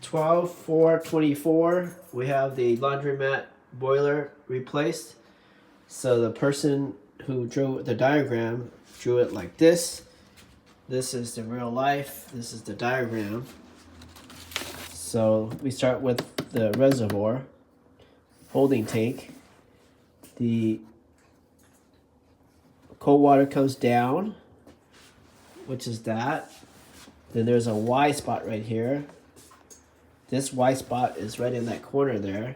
12/4/24, we have the laundromat boiler replaced. So the person who drew the diagram drew it like this. This is the real life. This is the diagram. So we start with the reservoir, holding tank. The cold water comes down, which is that. Then there's a Y spot right here. This Y spot is right in that corner there.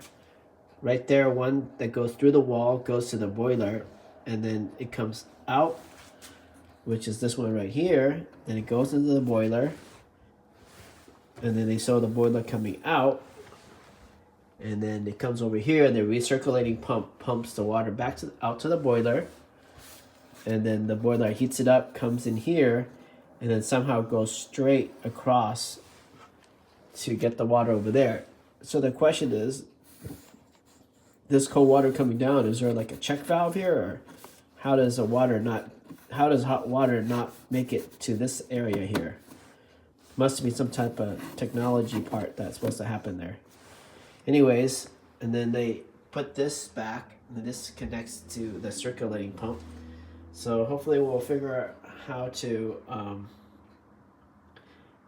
Right there, one that goes through the wall goes to the boiler, and then it comes out, which is this one right here. Then it goes into the boiler, and then they saw the boiler coming out, and then it comes over here, and the recirculating pump pumps the water back out to the boiler, and then the boiler heats it up, comes in here, and then somehow goes straight across to get the water over there. So the question is, this cold water coming down, is there like a check valve here, or how does hot water not make it to this area here? Must be some type of technology part that's supposed to happen there. Anyways, and then they put this back, and this connects to the circulating pump. So hopefully we'll figure out how to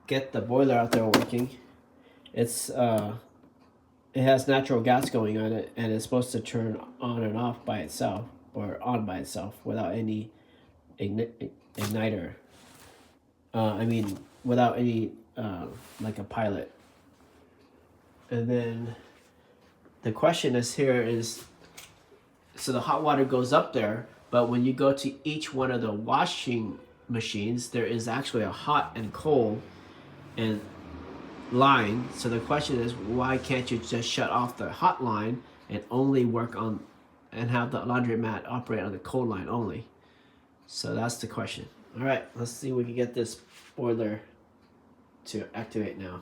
get the boiler out there working. It has natural gas going on it, and it's supposed to turn on and off by itself, or on by itself, without any igniter. Without any like a pilot. And then the question is here is, so the hot water goes up there, but when you go to each one of the washing machines, there is actually a hot and cold and line. So the question is, why can't you just shut off the hot line and only work on and have the laundromat operate on the cold line only? So that's the question. All right, let's see if we can get this boiler to activate now.